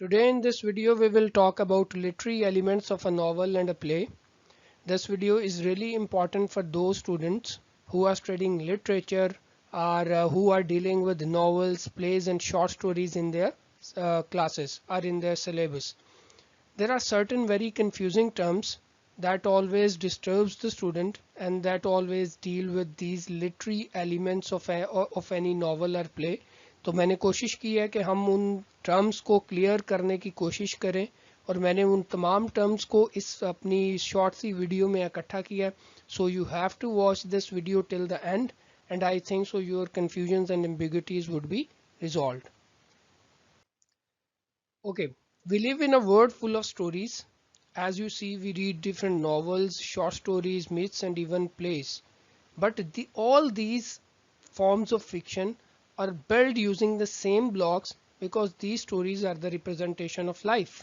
Today in this video we will talk about literary elements of a novel and a play. This video is really important for those students who are studying literature or who are dealing with novels, plays and short stories in their classes or in their syllabus. There are certain very confusing terms that always disturbs the student and that always deal with these literary elements of any novel or play. तो मैंने कोशिश की है कि हम उन terms को clear करने की कोशिश करें और मैंने उन तमाम टर्म्स को इस अपनी शॉर्ट सी वीडियो में इकट्ठा किया है. So you have to watch this video till the end and I think so your confusions and ambiguities would be resolved. Okay, we live in a world full of stories. As you see, we read different novels, short stories, myths and even plays. But all these forms of fiction are built using the same blocks because these stories are the representation of life.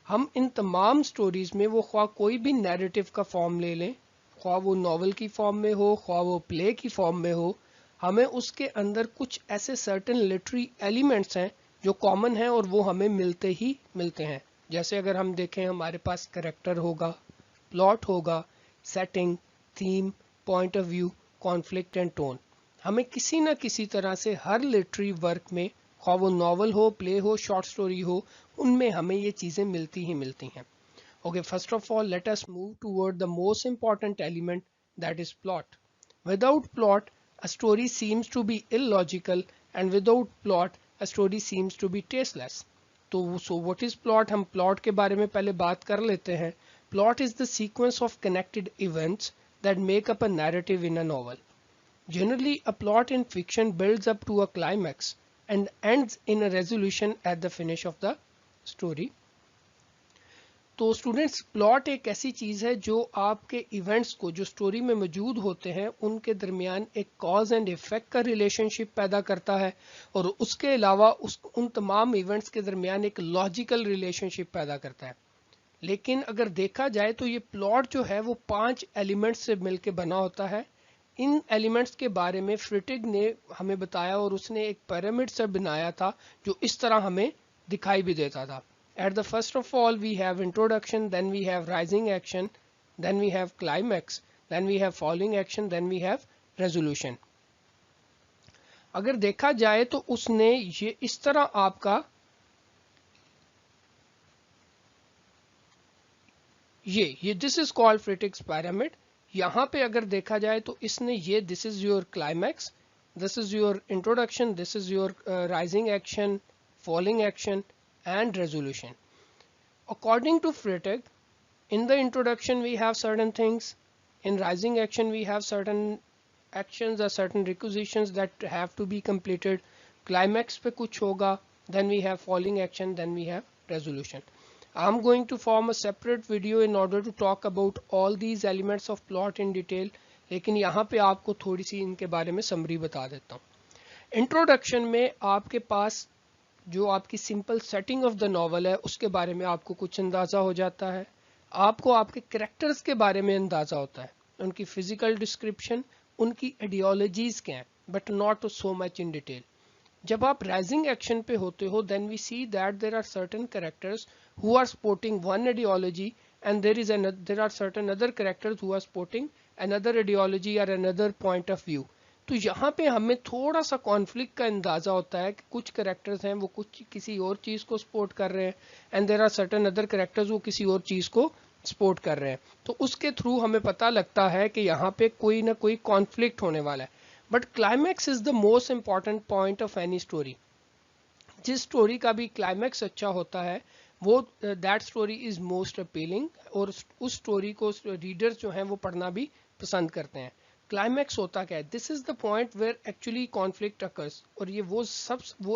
हम इन तमाम stories में वो ख्वाह कोई भी narrative का form ले लें, ख्वाह वो नॉवल की फॉर्म में हो, ख्वाह वो प्ले की फॉर्म में हो, हमें उसके अंदर कुछ ऐसे सर्टेन लिटरेरी एलिमेंट्स हैं जो कॉमन हैं और वो हमें मिलते ही मिलते हैं. जैसे अगर हम देखें हमारे पास कैरेक्टर होगा, प्लॉट होगा, setting, theme, point of view, conflict and tone. हमें किसी न किसी तरह से हर लिटरेरी वर्क में, ख्वाह वो नॉवल हो, प्ले हो, शॉर्ट स्टोरी हो, उनमें हमें ये चीजें मिलती ही मिलती हैं. Okay, first of all, let us move toward the most important element, that is plot. Without plot, a story seems to be illogical, and without plot, a story seems to be tasteless. So what is plot? हम plot के बारे में पहले बात कर लेते हैं. Plot is the sequence of connected events that make up a narrative in a novel. Generally, a plot in fiction builds up to a climax and ends in a resolution at the finish of the story. तो students, plot एक ऐसी चीज है जो आपके events को जो story में मौजूद होते हैं उनके दरमियान एक कॉज एंड इफेक्ट का रिलेशनशिप पैदा करता है और उसके अलावा उन तमाम इवेंट्स के दरमियान एक लॉजिकल रिलेशनशिप पैदा करता है. लेकिन अगर देखा जाए तो ये प्लॉट जो है वो 5 एलिमेंट्स से मिलकर बना होता है. इन एलिमेंट्स के बारे में फ्रिटिग ने हमें बताया और उसने एक पिरामिड सा बनाया था जो इस तरह हमें दिखाई भी देता था. At the first of all, we have introduction, then we have rising action, then we have climax, then we have falling action, then we have resolution. अगर देखा जाए तो उसने ये इस तरह आपका ये this is called Fritick's pyramid. यहाँ पे अगर देखा जाए तो इसने ये this is your climax, this is your introduction, this is your rising action, falling action and resolution. According to Fritick, in the introduction we have certain things, in rising action we have certain actions or certain requisitions that have to be completed, climax पे कुछ होगा, then we have falling action, then we have resolution. I'm going to form a separate video in order to talk about all these elements of plot in detail, लेकिन यहाँ पे आपको थोड़ी सी इनके बारे में समरी बता देता हूँ. इंट्रोडक्शन में आपके पास जो आपकी simple setting of the novel है उसके बारे में आपको कुछ अंदाजा हो जाता है. आपको आपके कैरेक्टर्स के बारे में अंदाजा होता है, उनकी फिजिकल डिस्क्रिप्शन, उनकी आइडियोलॉजीज क्या हैं, but not so much in detail. जब आप राइजिंग एक्शन पे होते हो then we see that there are certain characters who are supporting one ideology and there are certain other characters who are supporting another ideology और another point of view. तो यहाँ पे हमें थोड़ा सा कॉन्फ्लिक्ट का अंदाजा होता है कि कुछ कैरेक्टर्स हैं वो कुछ किसी और चीज को सपोर्ट कर रहे हैं and there are certain other characters वो किसी और चीज को सपोर्ट कर रहे हैं. तो उसके थ्रू हमें पता लगता है कि यहाँ पे कोई ना कोई कॉन्फ्लिक्ट होने वाला है. But climax is the most important point of any story. जिस स्टोरी का भी क्लाइमैक्स अच्छा होता है वो that story is most appealing और उस स्टोरी को रीडर्स जो हैं वो पढ़ना भी पसंद करते हैं. क्लाइमैक्स होता क्या है? This is the point where actually conflict occurs और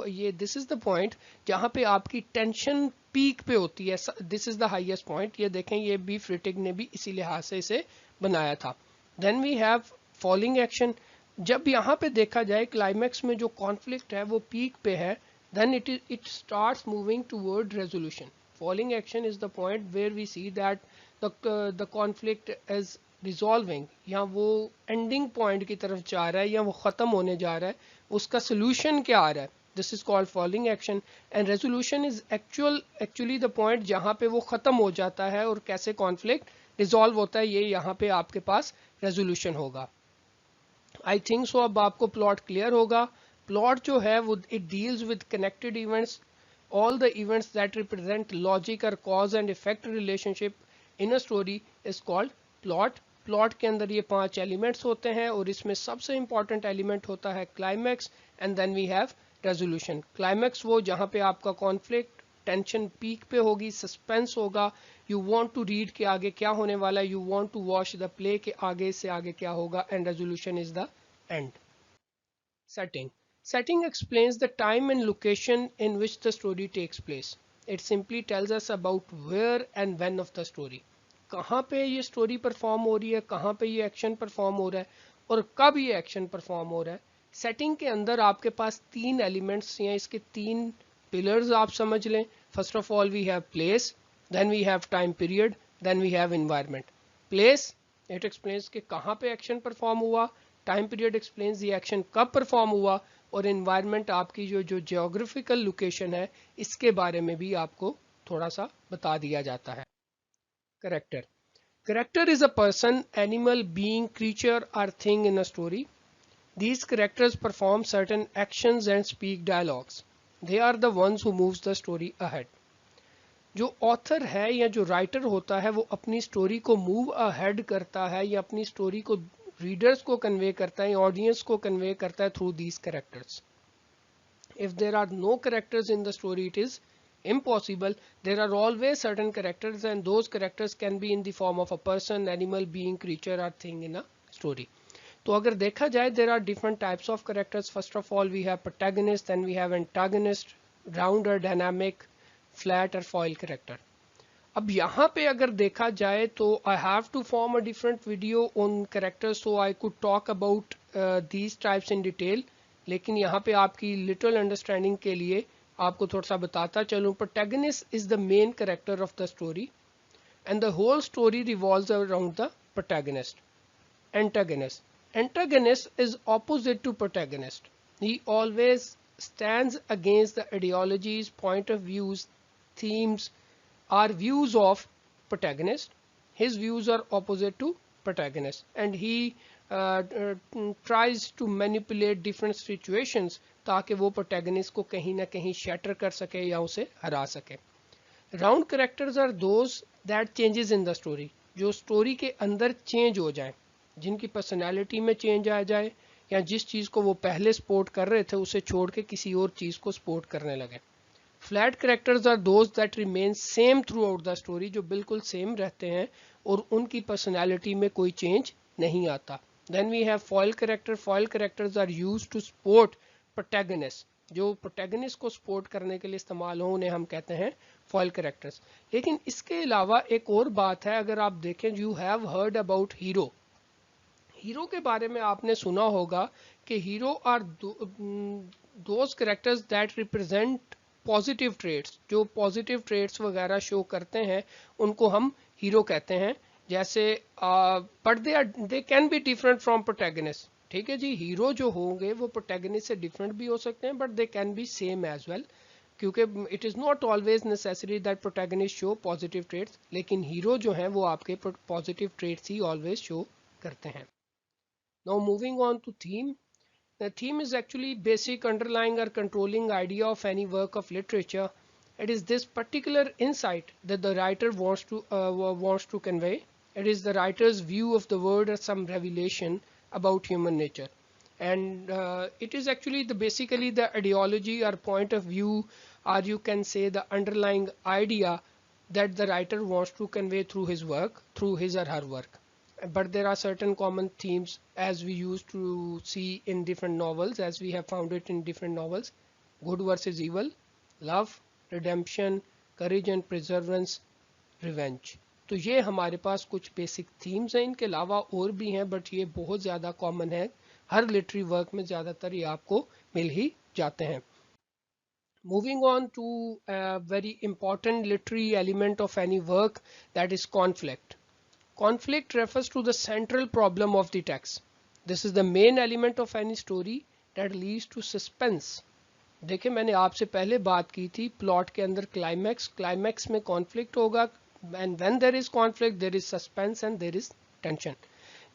ये दिस इज द पॉइंट जहां पे आपकी टेंशन पीक पे होती है. This is the highest point. ये देखें, ये भी फ्रिटिक ने भी इसी लिहाज से इसे बनाया था. Then we have falling action. जब यहाँ पे देखा जाए क्लाइमैक्स में जो कॉन्फ्लिक्ट है वो पीक पे है, then it starts moving toward resolution. Falling action is the point where we see that the conflict is resolving, या वो एंडिंग पॉइंट की तरफ जा रहा है या वो खत्म होने जा रहा है, उसका सोल्यूशन क्या आ रहा है. This is called following action, and resolution is actually the point जहां पे वो खत्म हो जाता है और कैसे कॉन्फ्लिक्ट रिजॉल्व होता है, ये यहाँ पे आपके पास रेजोल्यूशन होगा। आई थिंक सो अब आपको प्लॉट क्लियर होगा। प्लॉट जो है वो it deals with connected events, all the events that represent logic or cause and effect relationship in a story is called plot। Plot के अंदर ये 5 एलिमेंट्स होते हैं और इसमें सबसे इंपॉर्टेंट एलिमेंट होता है climax, and then we have resolution. Climax वो जहां पे आपका कॉन्फ्लिक्ट टेंशन पीक पे होगी, सस्पेंस होगा, यू वांट टू रीड के आगे क्या होने वाला है, you want to watch the play के आगे से आगे क्या होगा, and resolution is the end. Setting. Setting explains the time and location in which the story takes place. It simply tells us about where and when of the story. कहाँ पे ये story perform हो रही है, कहाँ पे ये action perform हो रहा है और कब ये एक्शन परफॉर्म हो रहा है। सेटिंग के अंदर आपके पास 3 एलिमेंट्स या इसके 3 पिलर्स आप समझ लें। First of all we have place, then we have time period, then we have environment. Place it explains कि कहाँ पे एक्शन परफॉर्म हुआ, time period explains the action कब परफॉर्म हुआ, और एनवायरनमेंट आपकी जो जियोग्राफिकल लोकेशन है इसके बारे में भी आपको थोड़ा सा बता दिया जाता है। Character. Character is a person, animal, being, creature और thing in a story. These characters perform certain actions and speak dialogues. They are the ones who moves the story ahead. जो ऑथर है या जो राइटर होता है वो अपनी story को मूव अहेड करता है या अपनी स्टोरी को रीडर्स को कन्वे करता है, ऑडियंस को कन्वे करता है through these characters. If there are no characters in the story it is impossible. There are always certain characters and those characters can be in the form of a person, animal, being, creature or thing in a story. तो अगर देखा जाए there are different types of characters. First of all we have protagonist, then we have antagonist, rounder, dynamic, flat or foil character. अब यहाँ पे अगर देखा जाए तो I have to form a different video on characters so I could talk about these types in detail. लेकिन यहाँ पे आपकी little understanding के लिए आपको थोड़ा सा बताता चलूं। Protagonist is the main character of the story and the whole story revolves around the protagonist. Antagonist. Antagonist is opposite to protagonist. He always stands against the ideologies, point of views, themes or views of protagonist. His views are opposite to protagonist and he tries to manipulate different situations ताकि वो protagonist को कहीं ना कहीं shatter कर सके या उसे हरा सके। Round characters are those that changes in the story, जो स्टोरी के अंदर चेंज हो जाए, जिनकी पर्सनैलिटी में चेंज आ जाए या जिस चीज़ को वो पहले सपोर्ट कर रहे थे उसे छोड़ के किसी और चीज़ को सपोर्ट करने लगे। Flat characters are those that remain same throughout the story, जो बिल्कुल सेम रहते हैं और उनकी पर्सनैलिटी में कोई चेंज नहीं आता। Then we have foil character. Foil characters are used to support protagonist, जो प्रोटैगनिस्ट को सपोर्ट करने के लिए इस्तेमाल हो उन्हें हम कहते हैं फॉयल कैरेक्टर्स। लेकिन इसके अलावा एक और बात है, अगर आप देखें you have heard about hero. Hero के बारे में आपने सुना होगा कि hero are those characters that represent positive traits, जो पॉजिटिव ट्रेट्स वगैरह शो करते हैं उनको हम हीरो कहते हैं। जैसे but they can be different from protagonist. ठीक है जी, हीरो जो होंगे वो प्रोटैगनिस्ट से डिफरेंट भी हो सकते हैं but they can be same as well, क्योंकि it is not always necessary that protagonist show positive traits, लेकिन हीरो जो हैं वो आपके पॉजिटिव ट्रेट्स ही ऑलवेज शो करते हैं। Now moving on to theme. The theme is actually basic underlying or controlling idea of any work of literature. It is this particular insight that the writer wants to convey. It is the writer's view of the world or some revelation about human nature, and it is actually basically the ideology or point of view, or you can say the underlying idea that the writer wants to convey through his work, through his or her work. But there are certain common themes as we used to see in different novels, as we have found it in different novels: good versus evil, love, redemption, courage and perseverance, revenge. तो ये हमारे पास कुछ basic themes हैं, इनके अलावा और भी हैं बट ये बहुत ज़्यादा कॉमन है, हर लिटरेरी वर्क में ज़्यादातर ये आपको मिल ही जाते हैं। Moving on to a very important literary element of any work, that is conflict. Conflict refers to the central problem of the text. This is the main element of any story that leads to suspense. देखिए मैंने आपसे पहले बात की थी plot के अंदर climax में कॉन्फ्लिक्ट होगा, and when there is conflict there is suspense and there is tension.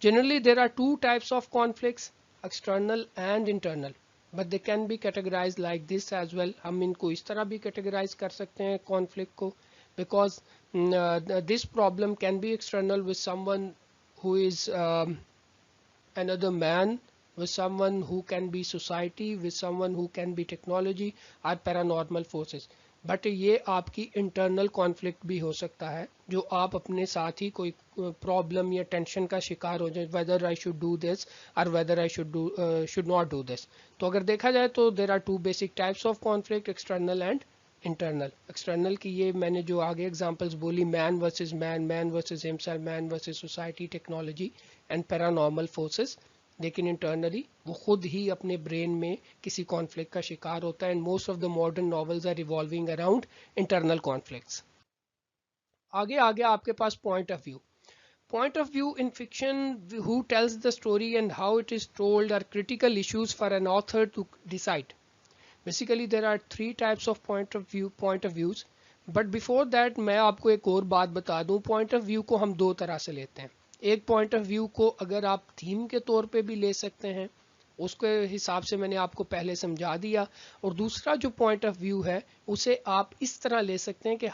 Generally, there are two types of conflicts, external and internal, but they can be categorized like this as well. हम इनको इस तरह भी categorize कर सकते हैं conflict को, because this problem can be external with someone who is another man, with someone who can be society, with someone who can be technology or paranormal forces. But ये आपकी इंटरनल कॉन्फ्लिक्ट भी हो सकता है, जो आप अपने साथ ही कोई प्रॉब्लम या टेंशन का शिकार हो जाए, whether I should do this और whether I should not do this. तो अगर देखा जाए तो there are two basic types of conflict, external and internal. External की ये मैंने जो आगे एग्जांपल्स बोली, man versus man, man versus himself, man versus society, technology and paranormal forces. लेकिन इंटरनली वो खुद ही अपने ब्रेन में किसी कॉन्फ्लिक्ट का शिकार होता है, and most of the modern novels are revolving around internal conflicts. आगे आगे आपके पास point of view. Point of view in fiction, who tells the story and how it is told are critical issues for an author to decide. Basically there are three types of point of views. But before that मैं आपको एक और बात बता दूं, point of view को हम दो तरह से लेते हैं. एक point of view को अगर आप थीम के तौर पे भी ले सकते हैं, उसके हिसाब से मैंने आपको पहले समझा दिया. और दूसरा जो पॉइंट ऑफ व्यू है उसे आप इस तरह ले सकते हैं कि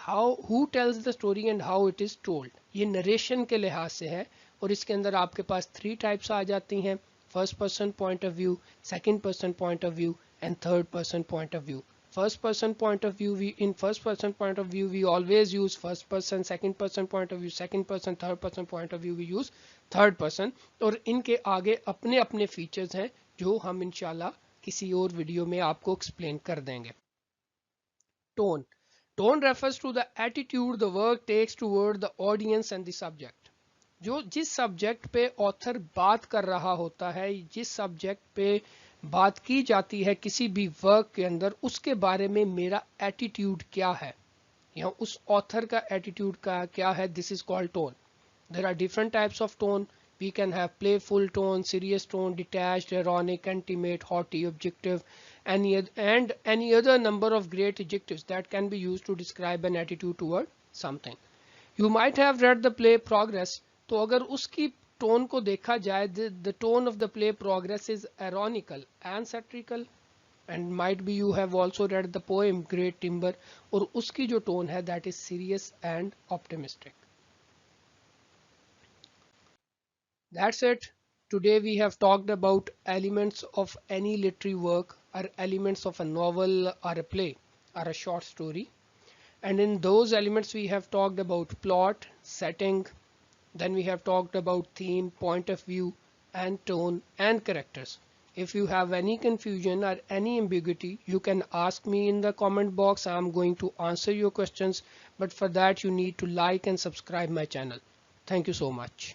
who tells the story and how it is told. ये नरेशन के लिहाज से है, और इसके अंदर आपके पास थ्री टाइप्स आ जाती हैं: first person point of view, second person point of view and third person point of view. First person point of view, in first person point of view we always use first person, second person point of view second person, third person point of view we use third person. और इनके आगे अपने अपने features हैं जो हम इंशाल्लाह किसी और वीडियो में आपको एक्सप्लेन कर देंगे. Tone. Tone refers to the attitude the work takes toward the audience and the subject. जो जिस सब्जेक्ट पे ऑथर बात कर रहा होता है, जिस सब्जेक्ट पे बात की जाती है किसी भी वर्क के अंदर, उसके बारे में मेरा एटीट्यूड क्या है, या उस ऑथर का एटीट्यूड का क्या है, this is called tone. There are different types of tone. We can have playful tone, serious tone, detached, ironic, intimate, haughty, objective, and any other number of great adjectives that can be used to describe an attitude toward something. You might have read the play Progress. तो अगर उसकी tone को देखा जाए, the tone of the play Progress is ironical and satirical, and might be you have also read the poem Great Timber, और उसकी जो tone है that is serious and optimistic. That's it. Today we have talked about elements of any literary work, or elements of a novel or a play or a short story. And in those elements we have talked about plot, setting, then we have talked about theme, point of view, and tone and characters. If you have any confusion or any ambiguity, you can ask me in the comment box. I am going to answer your questions, but for that you need to like and subscribe my channel. Thank you so much.